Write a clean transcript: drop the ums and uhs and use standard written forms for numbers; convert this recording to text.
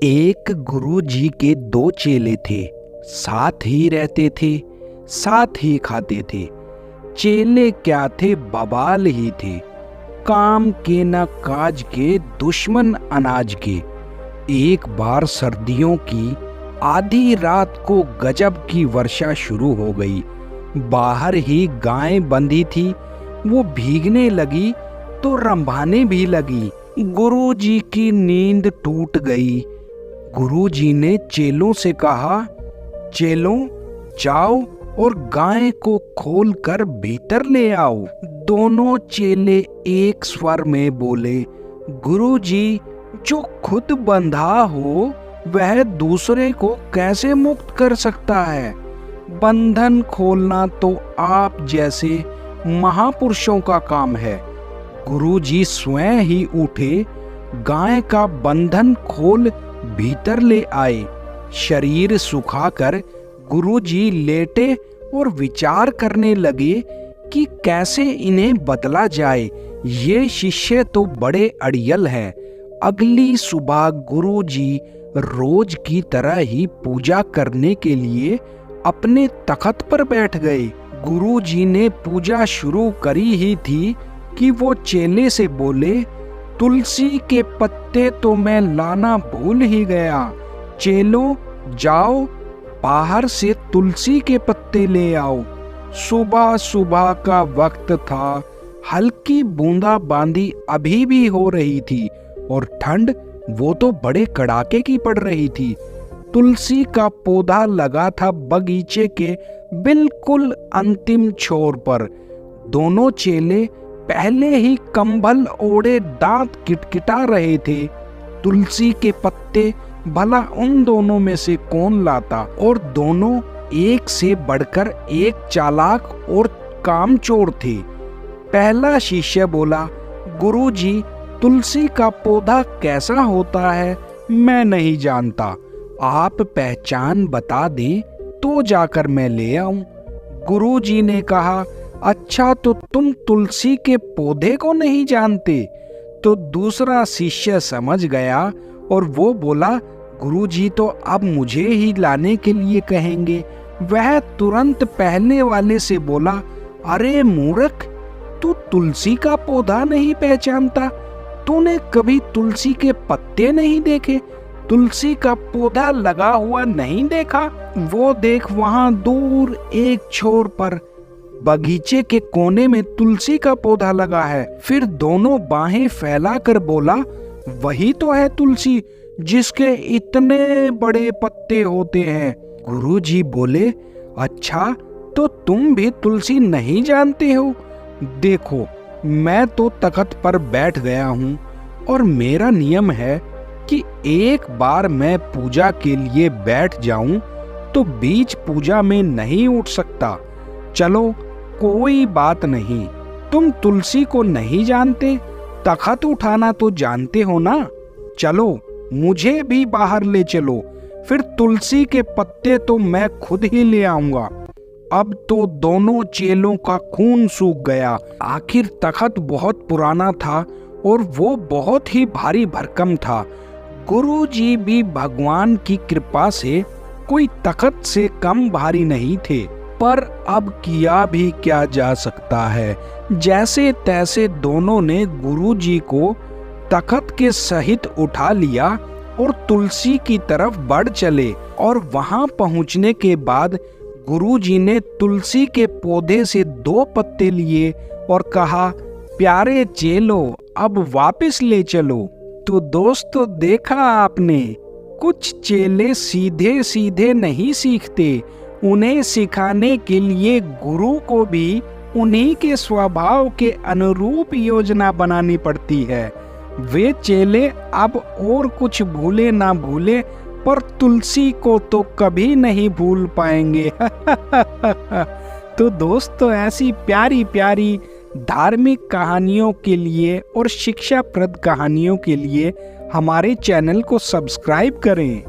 एक गुरु जी के दो चेले थे। साथ ही रहते थे, साथ ही खाते थे। चेले क्या थे, बवाल ही थे। काम के न काज के, दुश्मन अनाज के। एक बार सर्दियों की आधी रात को गजब की वर्षा शुरू हो गई। बाहर ही गाय बंधी थी, वो भीगने लगी तो रंभाने भी लगी। गुरुजी की नींद टूट गई। गुरुजी ने चेलों से कहा, चेलों जाओ और गाय को खोलकर भीतर ले आओ। दोनों चेले एक स्वर में बोले, गुरुजी, जो खुद बंधा हो वह दूसरे को कैसे मुक्त कर सकता है? बंधन खोलना तो आप जैसे महापुरुषों का काम है। गुरुजी स्वयं ही उठे, गाय का बंधन खोल भीतर ले आए। शरीर सुखाकर गुरुजी लेटे और विचार करने लगे कि कैसे इन्हें बदला जाए। ये शिष्य तो बड़े अड़ियल हैं। अगली सुबह गुरुजी रोज की तरह ही पूजा करने के लिए अपने तख्त पर बैठ गए। गुरुजी ने पूजा शुरू करी ही थी कि वो चेले से बोले, तुलसी के पत्ते तो मैं लाना भूल ही गया। चेलों जाओ, बाहर से तुलसी के पत्ते ले आओ। सुबह सुबह का वक्त था, हल्की बूंदाबांदी अभी भी हो रही थी और ठंड वो तो बड़े कड़ाके की पड़ रही थी। तुलसी का पौधा लगा था बगीचे के बिल्कुल अंतिम छोर पर। दोनों चेले पहले ही कंबल ओढ़े दांत किटकिटा रहे थे। तुलसी के पत्ते भला उन दोनों में से कौन लाता, और दोनों एक से बढ़कर एक चालाक और कामचोर थे। पहला शिष्य बोला, गुरुजी, तुलसी का पौधा कैसा होता है मैं नहीं जानता। आप पहचान बता दें तो जाकर मैं ले आऊं। गुरुजी ने कहा, अच्छा तो तुम तुलसी के पौधे को नहीं जानते? तो दूसरा शिष्य समझ गया और वो बोला, गुरुजी तो अब मुझे ही लाने के लिए कहेंगे। वह तुरंत पहले वाले से बोला, अरे मूर्ख, तू तुलसी का पौधा नहीं पहचानता? तूने कभी तुलसी के पत्ते नहीं देखे? तुलसी का पौधा लगा हुआ नहीं देखा? वो देख, वहां दूर एक छोर पर बगीचे के कोने में तुलसी का पौधा लगा है। फिर दोनों बाहें फैलाकर बोला, वही तो है तुलसी जिसके इतने बड़े पत्ते होते हैं। गुरुजी बोले, अच्छा तो तुम भी तुलसी नहीं जानते हो? देखो, मैं तो तख्त पर बैठ गया हूँ और मेरा नियम है कि एक बार मैं पूजा के लिए बैठ जाऊं तो बीच पूजा में नहीं उठ सकता। चलो कोई बात नहीं, तुम तुलसी को नहीं जानते, तख्त उठाना तो जानते हो ना? चलो मुझे भी बाहर ले चलो, फिर तुलसी के पत्ते तो मैं खुद ही ले आऊंगा। अब तो दोनों चेलों का खून सूख गया। आखिर तख्त बहुत पुराना था और वो बहुत ही भारी भरकम था। गुरुजी भी भगवान की कृपा से कोई तख्त से कम भारी नहीं थे। पर अब किया भी क्या जा सकता है। जैसे तैसे दोनों ने गुरुजी को तख्त के सहित उठा लिया और तुलसी की तरफ बढ़ चले। और वहां पहुंचने के बाद गुरुजी ने तुलसी के पौधे से 2 पत्ते लिए और कहा, प्यारे चेलो, अब वापस ले चलो। तो दोस्तों, देखा आपने, कुछ चेले सीधे सीधे नहीं सीखते। उन्हें सिखाने के लिए गुरु को भी उन्हीं के स्वभाव के अनुरूप योजना बनानी पड़ती है। वे चेले अब और कुछ भूले ना भूले, पर तुलसी को तो कभी नहीं भूल पाएंगे। तो दोस्तों, ऐसी प्यारी प्यारी धार्मिक कहानियों के लिए और शिक्षाप्रद कहानियों के लिए हमारे चैनल को सब्सक्राइब करें।